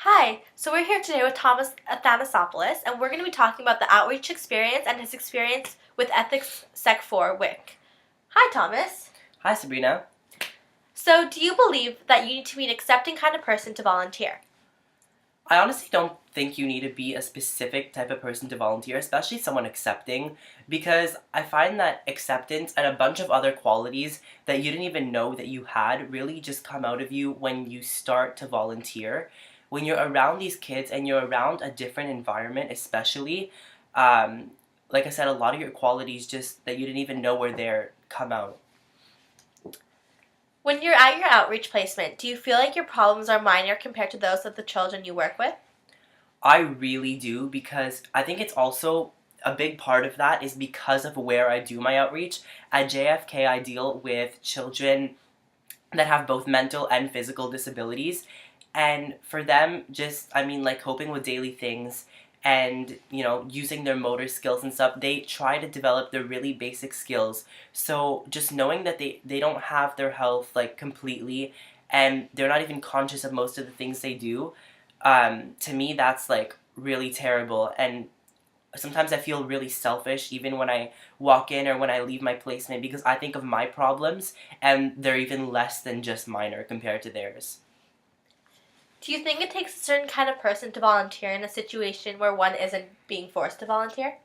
Hi, so we're here today with Thomas Athanasopoulos, and we're going to be talking about the outreach experience and his experience with Ethics Sec 4 WIC. Hi, Thomas. Hi, Sabrina. So, do you believe that you need to be an accepting kind of person to volunteer? I honestly don't think you need to be a specific type of person to volunteer, especially someone accepting, because I find that acceptance and a bunch of other qualities that you didn't even know that you had really just come out of you when you start to volunteer. When you're around these kids and you're around a different environment, especially, um, like I said, a lot of your qualities just that you didn't even know were there come out. When you're at your outreach placement, do you feel like your problems are minor compared to those of the children you work with? I really do because I think it's also a big part of that is because of where I do my outreach. At JFK, I deal with children that have both mental and physical disabilities. And for them, like coping with daily things and, using their motor skills and stuff, they try to develop their really basic skills. So just knowing that they don't have their health, like, completely and they're not even conscious of most of the things they do, to me, that's, like, really terrible. And sometimes I feel really selfish even when I walk in or when I leave my placement because I think of my problems and they're even less than just minor compared to theirs. Do you think it takes a certain kind of person to volunteer in a situation where one isn't being forced to volunteer?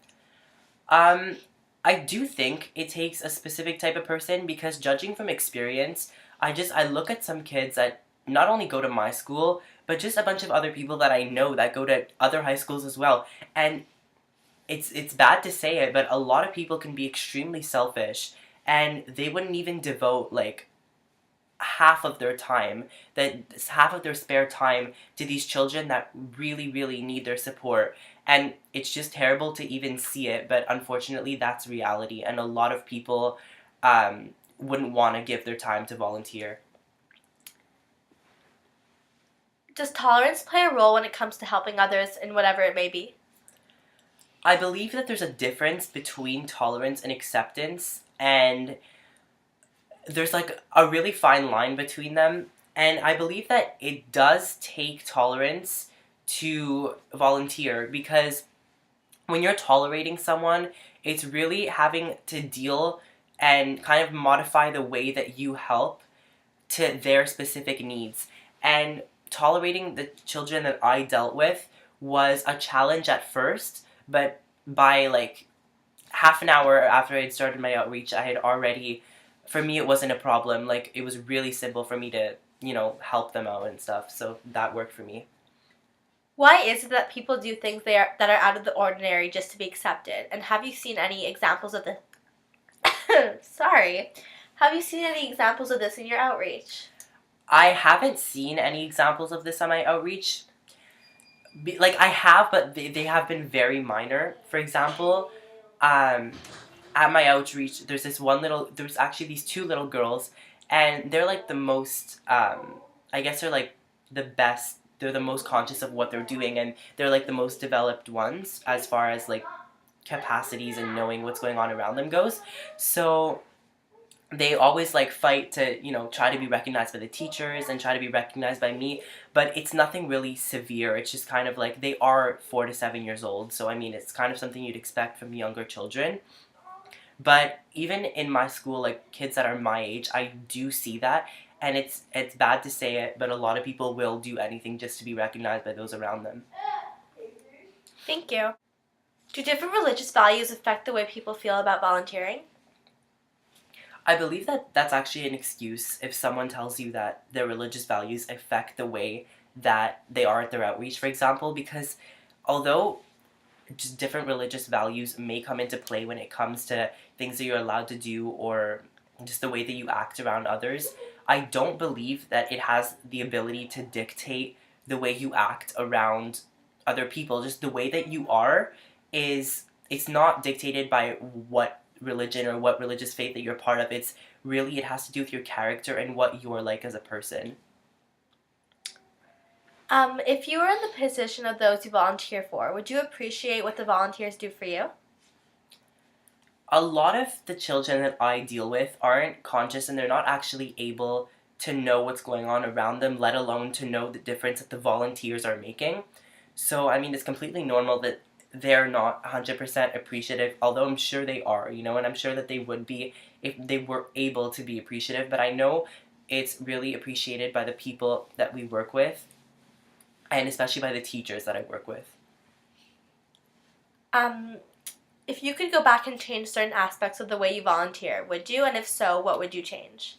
Um, I do think it takes a specific type of person because judging from experience, I look at some kids that not only go to my school, but just a bunch of other people that I know that go to other high schools as well. And it's bad to say it, but a lot of people can be extremely selfish and they wouldn't even devote like half of their time, that half of their spare time to these children that really really need their support. And it's just terrible to even see it, but unfortunately that's reality and a lot of people wouldn't want to give their time to volunteer. Does tolerance play a role when it comes to helping others in whatever it may be? I believe that there's a difference between tolerance and acceptance, and there's like a really fine line between them. And I believe that it does take tolerance to volunteer because when you're tolerating someone, it's really having to deal and kind of modify the way that you help to their specific needs. And tolerating the children that I dealt with was a challenge at first, but by like half an hour after I had started my outreach, I had already, for me, it wasn't a problem. Like, it was really simple for me to, help them out and stuff. So that worked for me. Why is it that people do things that are out of the ordinary just to be accepted? And have you seen any examples of this? Sorry. Have you seen any examples of this in your outreach? I haven't seen any examples of this on my outreach. Like, I have, but they have been very minor. For example, um, at my outreach, there's actually these two little girls, and they're like the most, I guess they're like the best, they're the most conscious of what they're doing, and they're like the most developed ones as far as like capacities and knowing what's going on around them goes. So they always like fight to try to be recognized by the teachers and try to be recognized by me, but it's nothing really severe. It's just kind of like they are 4 to 7 years old, so I mean it's kind of something you'd expect from younger children. But even in my school, like kids that are my age, I do see that, and it's bad to say it, but a lot of people will do anything just to be recognized by those around them. Thank you. Do different religious values affect the way people feel about volunteering? I believe that that's actually an excuse if someone tells you that their religious values affect the way that they are at their outreach, for example, because although just different religious values may come into play when it comes to things that you're allowed to do or just the way that you act around others, I don't believe that it has the ability to dictate the way you act around other people. Just the way that you are is it's not dictated by what religion or what religious faith that you're part of. It's really it has to do with your character and what you're like as a person. If you were in the position of those you volunteer for, would you appreciate what the volunteers do for you? A lot of the children that I deal with aren't conscious and they're not actually able to know what's going on around them, let alone to know the difference that the volunteers are making. So, I mean, it's completely normal that they're not 100% appreciative, although I'm sure they are, you know, and I'm sure that they would be if they were able to be appreciative. But I know it's really appreciated by the people that we work with, and especially by the teachers that I work with. Um, if you could go back and change certain aspects of the way you volunteer, would you? And if so, what would you change?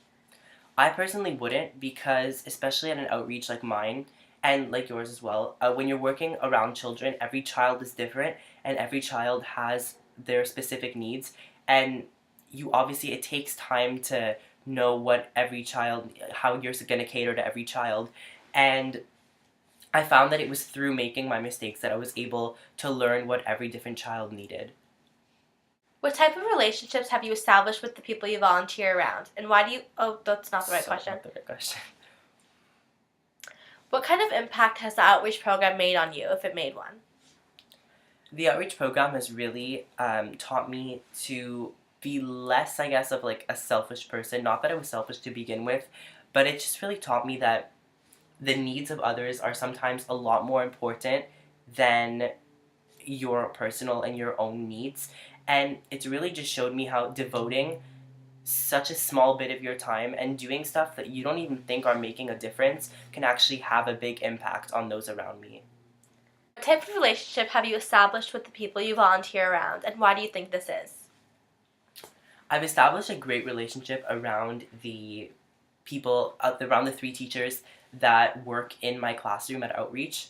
I personally wouldn't, because especially at an outreach like mine and like yours as well, when you're working around children, every child is different and every child has their specific needs, and you obviously, it takes time to know what every child, how you're going to cater to every child. And I found that it was through making my mistakes that I was able to learn what every different child needed. What type of relationships have you established with the people you volunteer around? And why do you. Oh, that's not the right question. Not the right question. What kind of impact has the outreach program made on you, if it made one? The outreach program has really taught me to be less, I guess, of like a selfish person. Not that I was selfish to begin with, but it just really taught me that the needs of others are sometimes a lot more important than your personal and your own needs. And it's really just showed me how devoting such a small bit of your time and doing stuff that you don't even think are making a difference can actually have a big impact on those around me. What type of relationship have you established with the people you volunteer around, and why do you think this is? I've established a great relationship around the people, around the three teachers that work in my classroom at Outreach.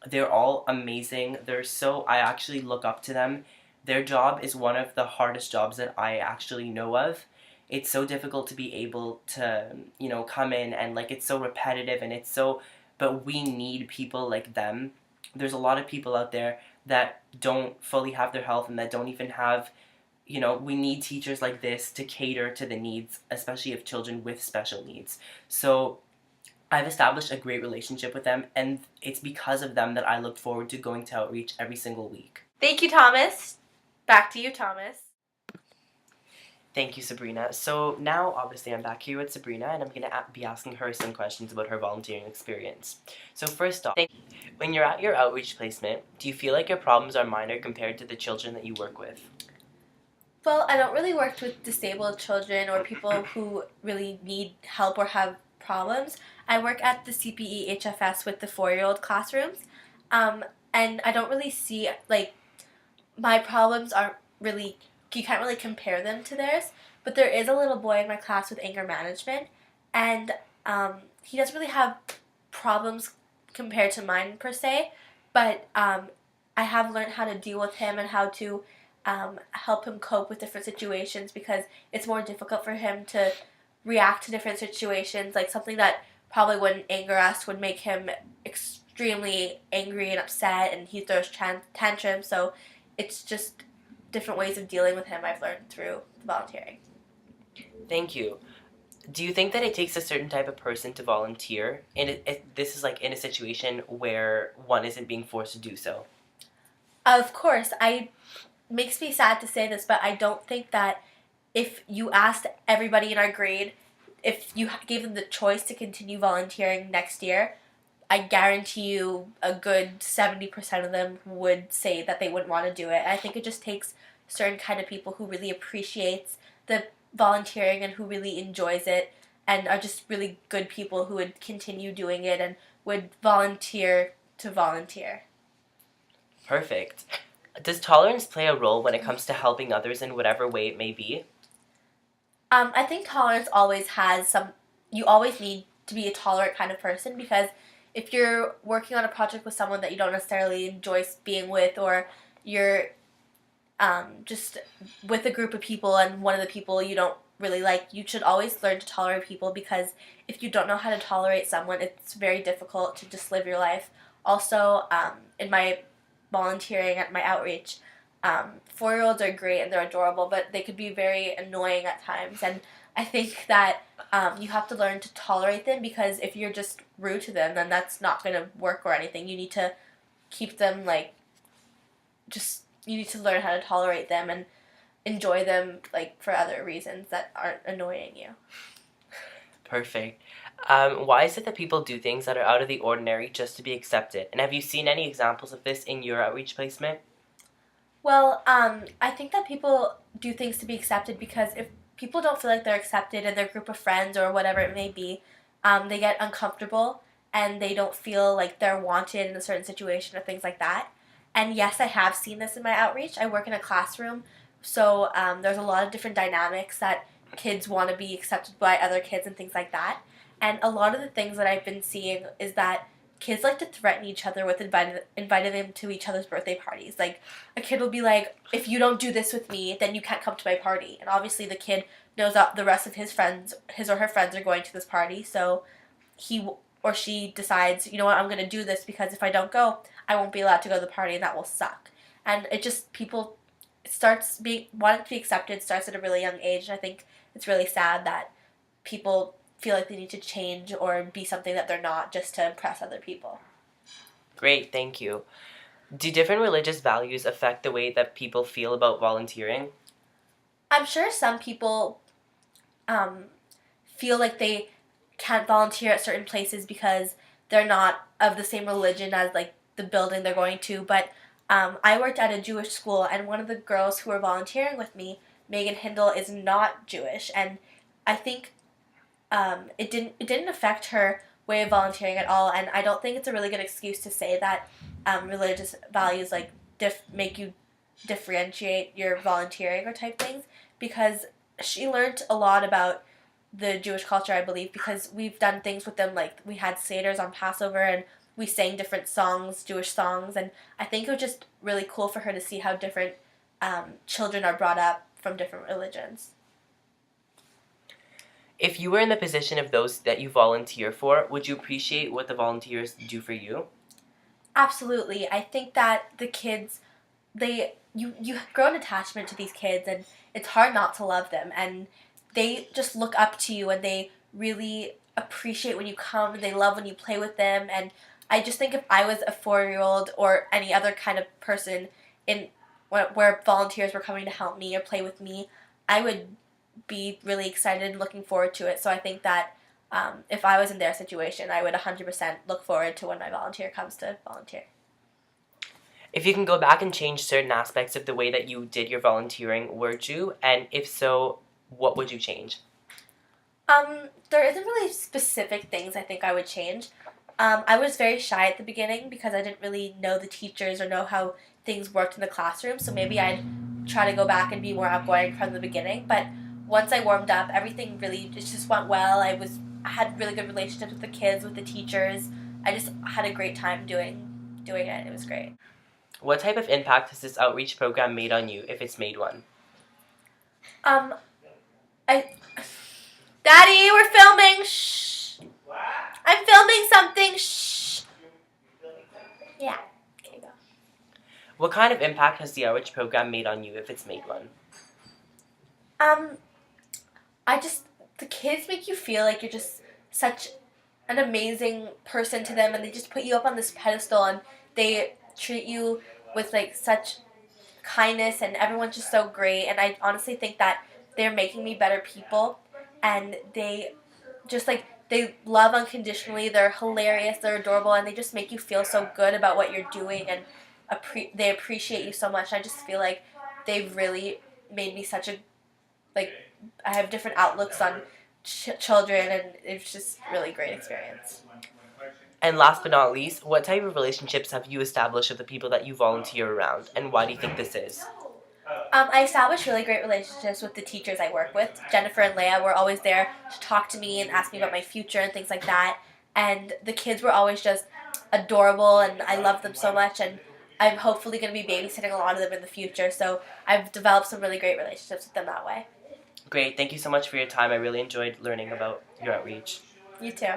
They're all amazing. I actually look up to them. Their job is one of the hardest jobs that I actually know of. It's so difficult to be able to, come in and like it's so repetitive and but we need people like them. There's a lot of people out there that don't fully have their health and that don't even have, we need teachers like this to cater to the needs, especially of children with special needs. So I've established a great relationship with them, and it's because of them that I look forward to going to Outreach every single week. Thank you, Thomas. Back to you, Thomas. Thank you, Sabrina. So now, obviously, I'm back here with Sabrina, and I'm going to be asking her some questions about her volunteering experience. So first off, when you're at your outreach placement, do you feel like your problems are minor compared to the children that you work with? Well, I don't really work with disabled children or people who really need help or have problems. I work at the CPE HFS with the 4-year-old classrooms, um, and I don't really see, like, my problems aren't really, you can't really compare them to theirs, but there is a little boy in my class with anger management, and he doesn't really have problems compared to mine per se, but I have learned how to deal with him and how to help him cope with different situations, because it's more difficult for him to react to different situations. Like something that probably wouldn't anger us would make him extremely angry and upset, and he throws tantrums. So it's just different ways of dealing with him I've learned through volunteering. Thank you. Do you think that it takes a certain type of person to volunteer? And this is like in a situation where one isn't being forced to do so. Of course, makes me sad to say this, but I don't think that if you asked everybody in our grade, if you gave them the choice to continue volunteering next year, I guarantee you a good 70% of them would say that they wouldn't want to do it. I think it just takes certain kind of people who really appreciates the volunteering and who really enjoys it and are just really good people who would continue doing it and would volunteer to volunteer. Perfect. Does tolerance play a role when it comes to helping others in whatever way it may be? I think tolerance always has you always need to be a tolerant kind of person, because if you're working on a project with someone that you don't necessarily enjoy being with, or you're just with a group of people and one of the people you don't really like, you should always learn to tolerate people, because if you don't know how to tolerate someone, it's very difficult to just live your life. Also, in my volunteering at my outreach, 4-year-olds are great and they're adorable, but they could be very annoying at times, and I think that you have to learn to tolerate them, because if you're just rude to them, then that's not going to work or anything. You need to keep them you need to learn how to tolerate them and enjoy them for other reasons that aren't annoying you. Perfect. Why is it that people do things that are out of the ordinary just to be accepted? And have you seen any examples of this in your outreach placement? Well, I think that people do things to be accepted because if people don't feel like they're accepted in their group of friends or whatever it may be, they get uncomfortable and they don't feel like they're wanted in a certain situation or things like that. And yes, I have seen this in my outreach. I work in a classroom, so there's a lot of different dynamics that kids want to be accepted by other kids and things like that. And a lot of the things that I've been seeing is that kids like to threaten each other with inviting them to each other's birthday parties. Like, a kid will be like, if you don't do this with me, then you can't come to my party. And obviously the kid knows that the rest of his or her friends are going to this party, so he or she decides, you know what, I'm going to do this because if I don't go, I won't be allowed to go to the party and that will suck. And it just, people, it starts being, wanting to be accepted starts at a really young age, and I think it's really sad that people feel like they need to change or be something that they're not just to impress other people. Great, thank you. Do different religious values affect the way that people feel about volunteering? I'm sure some people um, feel like they can't volunteer at certain places because they're not of the same religion as like the building they're going to. But I worked at a Jewish school, and one of the girls who were volunteering with me, Megan Hindle, is not Jewish, and I think it didn't affect her way of volunteering at all. And I don't think it's a really good excuse to say that religious values like make you differentiate your volunteering or type things, because she learned a lot about the Jewish culture, I believe, because we've done things with them, like we had seders on Passover and we sang different songs, Jewish songs, and I think it was just really cool for her to see how different children are brought up from different religions. If you were in the position of those that you volunteer for, would you appreciate what the volunteers do for you? Absolutely. I think that the kids, you grow an attachment to these kids, and it's hard not to love them, and they just look up to you, and they really appreciate when you come, and they love when you play with them. And I just think if I was a 4-year-old or any other kind of person in where volunteers were coming to help me or play with me, I would be really excited and looking forward to it. So I think that if I was in their situation, I would 100% look forward to when my volunteer comes to volunteer. If you can go back and change certain aspects of the way that you did your volunteering, would you? And if so, what would you change? There isn't really specific things I think I would change. I was very shy at the beginning because I didn't really know the teachers or know how things worked in the classroom, so maybe I'd try to go back and be more outgoing from the beginning. But once I warmed up, everything really it just went well. I had really good relationships with the kids, with the teachers. I just had a great time doing it. It was great. What type of impact has this outreach program made on you, if it's made one? Um, I, Daddy, we're filming. Shh. I'm filming something. Shh. Yeah. Okay, go. What kind of impact has the outreach program made on you, if it's made one? The kids make you feel like you're just such an amazing person to them, and they just put you up on this pedestal, and they treat you with like such kindness, and everyone's just so great. And I honestly think that they're making me better people, and they just like they love unconditionally. They're hilarious, they're adorable, and they just make you feel so good about what you're doing, and they appreciate you so much. I just feel like they've really made me such a like I have different outlooks on children, and it's just really great experience. And last but not least, what type of relationships have you established with the people that you volunteer around, and why do you think this is? I established really great relationships with the teachers I work with. Jennifer and Leah were always there to talk to me and ask me about my future and things like that. And the kids were always just adorable, and I loved them so much. And I'm hopefully going to be babysitting a lot of them in the future. So I've developed some really great relationships with them that way. Great, thank you so much for your time. I really enjoyed learning about your outreach. You too.